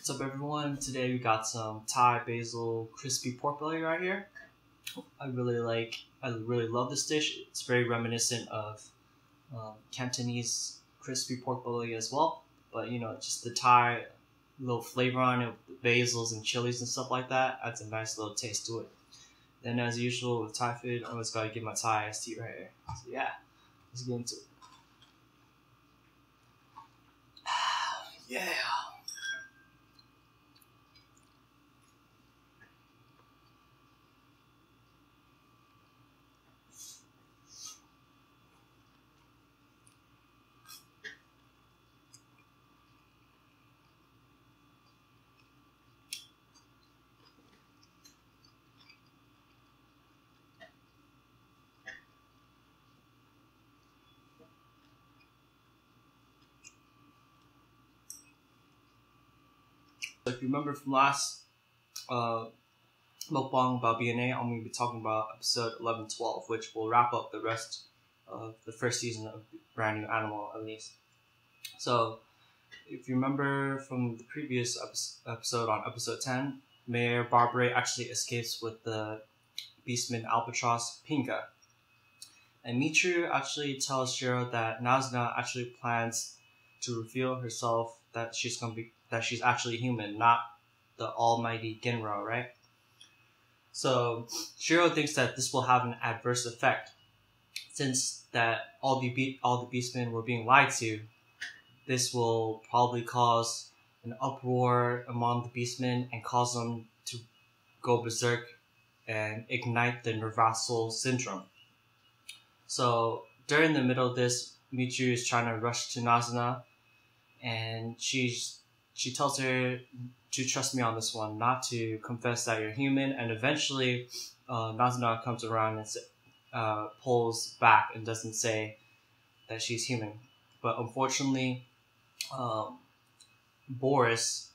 What's up, everyone? Today we got some Thai basil crispy pork belly right here. I really love this dish. It's very reminiscent of Cantonese crispy pork belly as well. But just the Thai little flavor on it with the basils and chilies and stuff like that adds a nice little taste to it. Then, as usual with Thai food, I always gotta get my Thai iced tea right here. So yeah, let's get into it. Yeah. So if you remember from last Mukbang about BNA, I'm going to be talking about episode 11-12, which will wrap up the rest of the first season of Brand New Animal, at least. So, if you remember from the previous episode on episode 10, Mayor Barbaray actually escapes with the beastman albatross Pinga. And Michiru actually tells Shirou that Nazuna actually plans to reveal herself that she's actually human, not the almighty Genro, right? So Shirou thinks that this will have an adverse effect, since that all the beastmen were being lied to. This will probably cause an uproar among the beastmen and cause them to go berserk and ignite the Nirvasyl Syndrome. So during the middle of this, Michiru is trying to rush to Nazuna, and she tells her to trust me on this one, not to confess that you're human. And eventually, Nazuna comes around and pulls back and doesn't say that she's human. But unfortunately, Boris,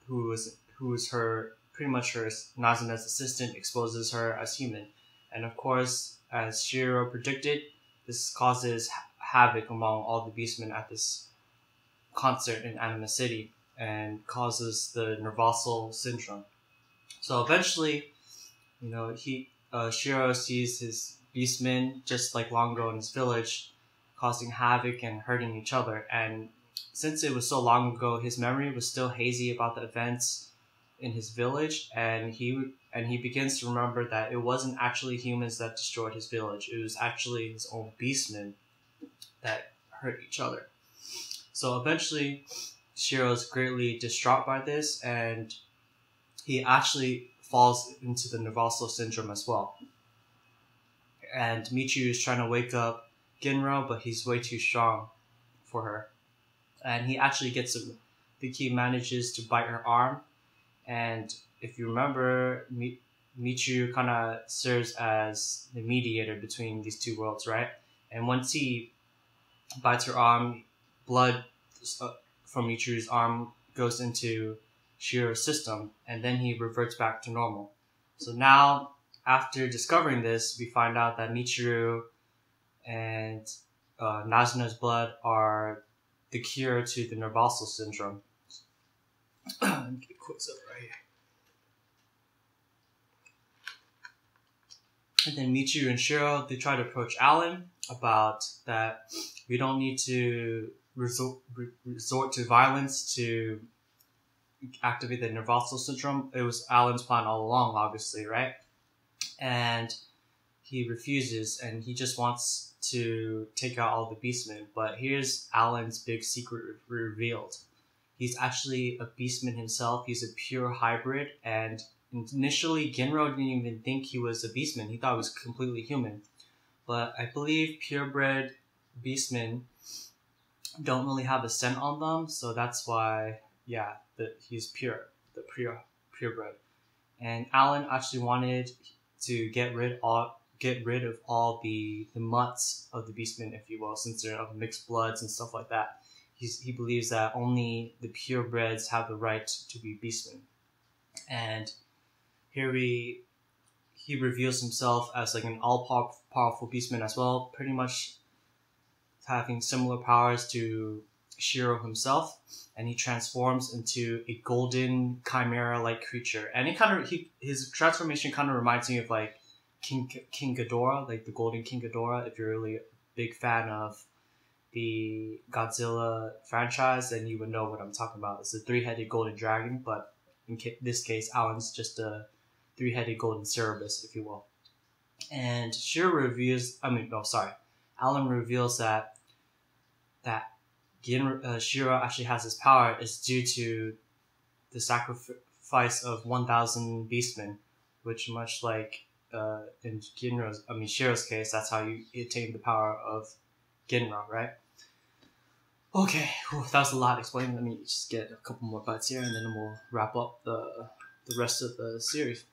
who is pretty much her Nazuna's assistant, exposes her as human. And of course, as Shirou predicted, this causes havoc among all the beastmen at this concert in Anima City and causes the Nirvasyl Syndrome. So eventually, Shirou sees his beastmen just like long ago in his village, causing havoc and hurting each other. And since it was so long ago, his memory was still hazy about the events in his village, and he begins to remember that it wasn't actually humans that destroyed his village. It was actually his own beastmen that hurt each other. So eventually, Shirou is greatly distraught by this, and he actually falls into the Nirvasyl Syndrome as well. And Michiru is trying to wake up Genro, but he's way too strong for her. And he actually he manages to bite her arm. And if you remember, Michiru kind of serves as the mediator between these two worlds, right? And once he bites her arm, blood from Michiru's arm goes into Shirou's system, and then he reverts back to normal. So now, after discovering this, we find out that Michiru and Nazuna's blood are the cure to the Nirvasyl Syndrome. Let me get a close up right here. And then Michiru and Shirou, they try to approach Alan about that we don't need to resort to violence to activate the Nirvasyl Syndrome. It was Alan's plan all along, obviously, right? And he refuses, and he just wants to take out all the beastmen. But here's Alan's big secret revealed. He's actually a beastman himself. He's a pure hybrid, and initially Genro didn't even think he was a beastman. He thought he was completely human. But I believe purebred beastmen don't really have a scent on them, so that's why, he's purebred. And Alan actually wanted to get rid of all the mutts of the beastmen, if you will, since they're of mixed bloods and stuff like that. He believes that only the purebreds have the right to be beastmen. And here he reveals himself as like an all-powerful beastman as well, pretty much having similar powers to Shirou himself, and he transforms into a golden chimera-like creature. And his transformation kind of reminds me of like King Ghidorah, like the Golden King Ghidorah. If you're really a big fan of the Godzilla franchise, then you would know what I'm talking about. It's a three-headed golden dragon, but in this case, Alan's just a three-headed golden Cerberus, if you will. And Alan reveals that Shirou actually has this power is due to the sacrifice of 1,000 beastmen, which much like in Shirou's case, that's how you attain the power of Ginra, right? Okay, that was a lot explaining. Let me just get a couple more bites here, and then we'll wrap up the rest of the series.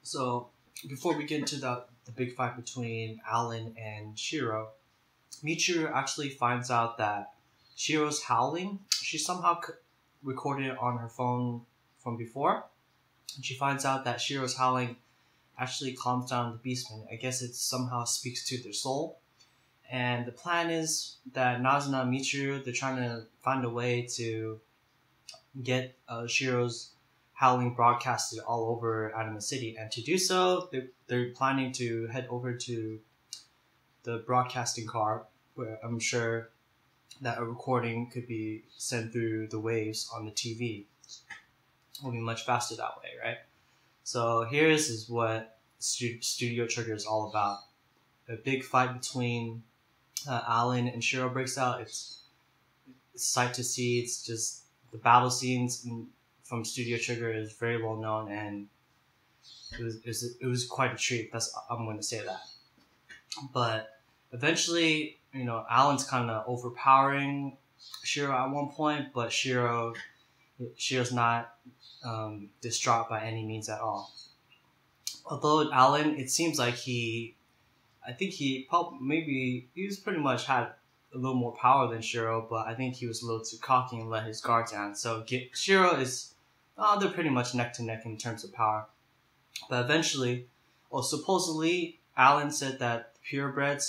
So, before we get into the big fight between Alan and Shirou, Michiru actually finds out that Shirou's howling, she somehow recorded it on her phone from before, and she finds out that Shirou's howling actually calms down the beastmen. I guess it somehow speaks to their soul. And the plan is that Nazuna and Michiru, they're trying to find a way to get Shirou's howling broadcasted all over Anima City, and to do so, they're planning to head over to the broadcasting car, where I'm sure that a recording could be sent through the waves on the TV. It'll be much faster that way, right? So here's what Studio Trigger is all about. A big fight between Alan and Shirou breaks out. It's sight to see. It's just the battle scenes from Studio Trigger is very well known, and it was quite a treat. I'm going to say that. But eventually, Alan's kind of overpowering Shirou at one point, but Shirou's not distraught by any means at all. Although Alan, it seems like he was pretty much had a little more power than Shirou, but I think he was a little too cocky and let his guard down. So Shirou is, they're pretty much neck to neck in terms of power. But eventually, supposedly Alan said that purebred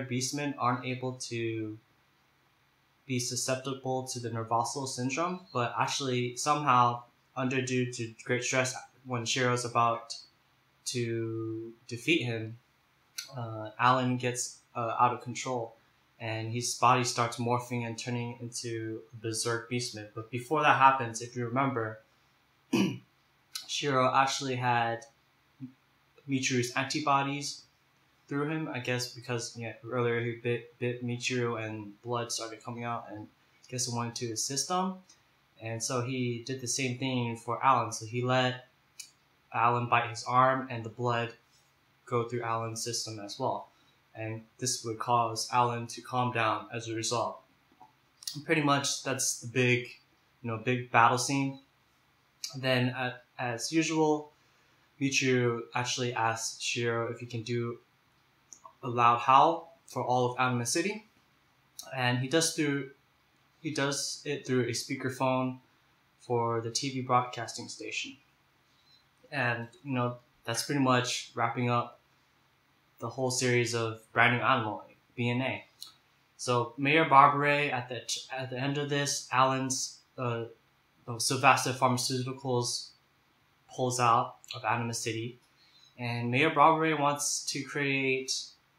beastmen aren't able to be susceptible to the Nirvasyl Syndrome, but actually somehow, due to great stress, when Shirou's about to defeat him, Alan gets out of control, and his body starts morphing and turning into a berserk beastman. But before that happens, if you remember, Shirou actually had Michiru's antibodies through him, I guess because earlier he bit Michiru and blood started coming out, and I guess it went to his system. And so he did the same thing for Alan. So he let Alan bite his arm, and the blood go through Alan's system as well. And this would cause Alan to calm down as a result. And pretty much that's the big battle scene. Then, as usual, Michiru actually asks Shirou if he can do a loud howl for all of Anima City, and he does it through a speakerphone for the TV broadcasting station. And that's pretty much wrapping up the whole series of Brand New Animal, BNA. So Mayor Barbaray, at the end of this, Alan's Sylvasta Pharmaceuticals pulls out of Anima City, and Mayor Barbaray wants to create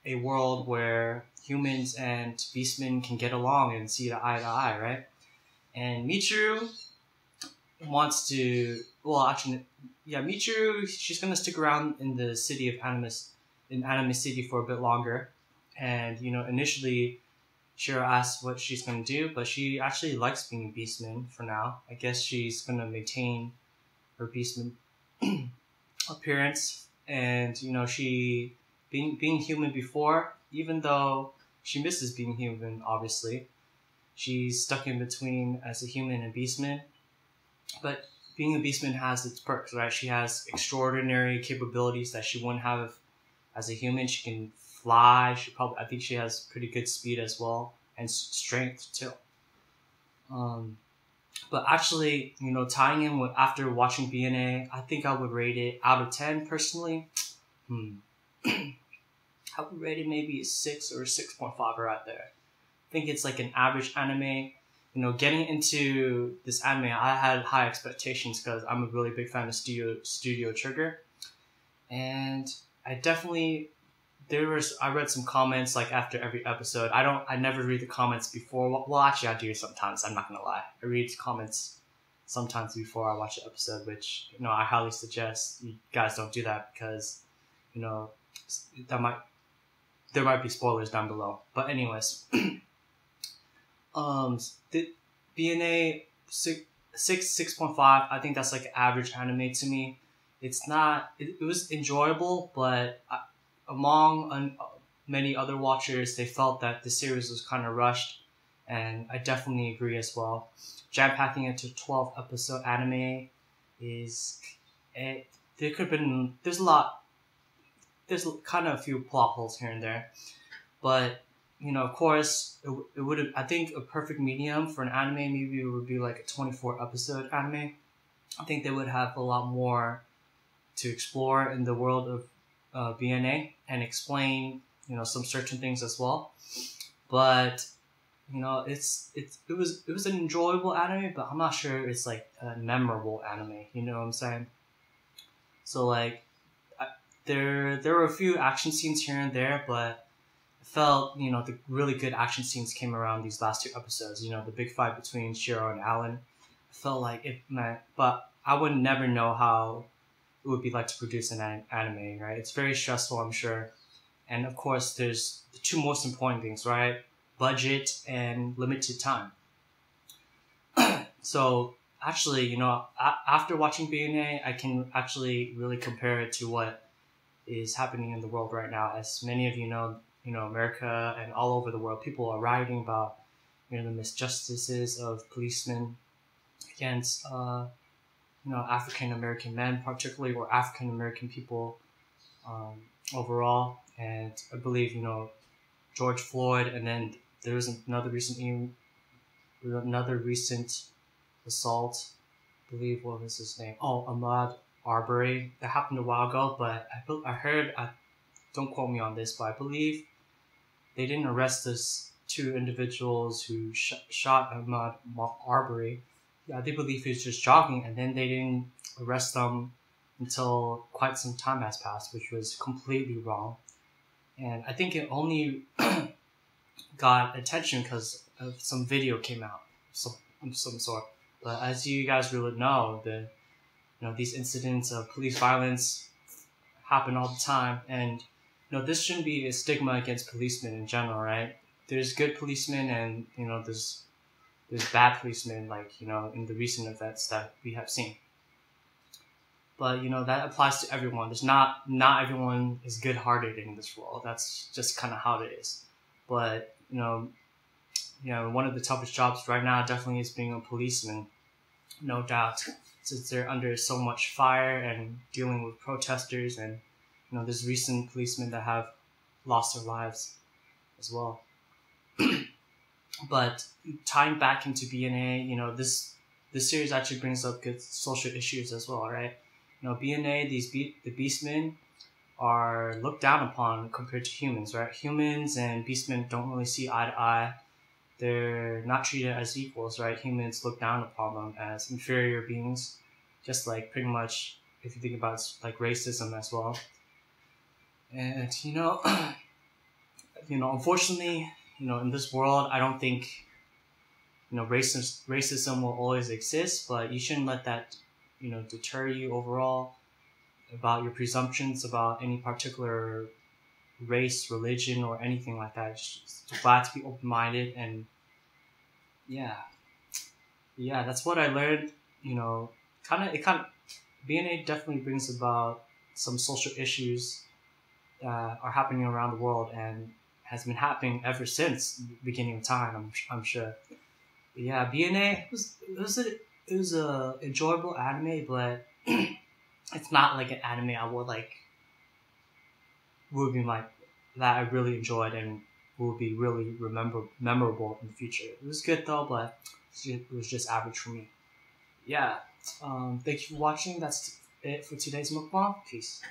a world where humans and beastmen can get along and see eye to eye, right? And Michiru wants to, Michiru, she's gonna stick around in the city of Anima City for a bit longer. And initially Shirou asks what she's gonna do, but she actually likes being a beastman for now. I guess she's gonna maintain her beastman appearance, and she being human before, even though she misses being human, obviously she's stuck in between as a human and beastman. But being a beastman has its perks, right? She has extraordinary capabilities that she wouldn't have as a human. She can fly. I think she has pretty good speed as well, and strength too. But actually, tying in with after watching BNA, I think I would rate it out of 10 personally. I would rate it maybe a 6 or a 6.5 right there. I think it's like an average anime. Getting into this anime, I had high expectations because I'm a really big fan of Studio Trigger, and I read some comments like after every episode. I never read the comments before. Well, actually, I do sometimes. I'm not gonna lie. I read comments sometimes before I watch the episode, which I highly suggest you guys don't do that because there might be spoilers down below. But anyways. The BNA 6.5. I think that's like average anime to me. It's not. It was enjoyable, but among many other watchers, they felt that the series was kind of rushed, and I definitely agree as well. Jam packing into 12-episode anime is there could have been. There's kind of a few plot holes here and there, but. Of course, it would have. I think a perfect medium for an anime maybe it would be like a 24-episode anime. I think they would have a lot more to explore in the world of BNA and explain some certain things as well. But it was an enjoyable anime, but I'm not sure it's like a memorable anime. You know what I'm saying? So like, there were a few action scenes here and there, but. Felt the really good action scenes came around these last 2 episodes. The big fight between Shirou and Alan. I felt like it meant, but I would never know how it would be like to produce an anime, right? It's very stressful, I'm sure. And of course, there's the 2 most important things, right? Budget and limited time. So actually, after watching BNA, I can actually really compare it to what is happening in the world right now. As many of you know, America and all over the world, people are writing about, the misjustices of policemen against, African American men, particularly, or African American people overall. And I believe, George Floyd, and then there was another recent assault. I believe what was his name? Oh, Ahmaud Arbery. That happened a while ago, but I heard. Don't quote me on this, but I believe they didn't arrest those 2 individuals who shot Ahmaud Arbery. Yeah, they believe he was just jogging, and then they didn't arrest them until quite some time has passed, which was completely wrong. And I think it only got attention because of some video came out, some sort. But as you guys really know, these incidents of police violence happen all the time, and this shouldn't be a stigma against policemen in general, right? There's good policemen and, there's bad policemen, like, in the recent events that we have seen. But, that applies to everyone. There's not everyone is good-hearted in this world. That's just kind of how it is. But, one of the toughest jobs right now definitely is being a policeman, no doubt, since they're under so much fire and dealing with protesters and there's recent policemen that have lost their lives as well. But tying back into BNA, this series actually brings up good social issues as well, right? BNA, the beastmen are looked down upon compared to humans, right? Humans and beastmen don't really see eye to eye. They're not treated as equals, right? Humans look down upon them as inferior beings, just like pretty much if you think about it, like racism as well. And unfortunately, in this world, I don't think racism will always exist, but you shouldn't let that deter you overall about your presumptions about any particular race, religion, or anything like that. Just glad to be open-minded, and yeah, that's what I learned. BNA definitely brings about some social issues that are happening around the world and has been happening ever since the beginning of time. I'm sure. But yeah, BNA it was a enjoyable anime, but it's not like an anime I would like would be my that I really enjoyed and will be really memorable in the future. It was good though, but it was just average for me. Yeah. Thank you for watching. That's it for today's mukbang. Peace.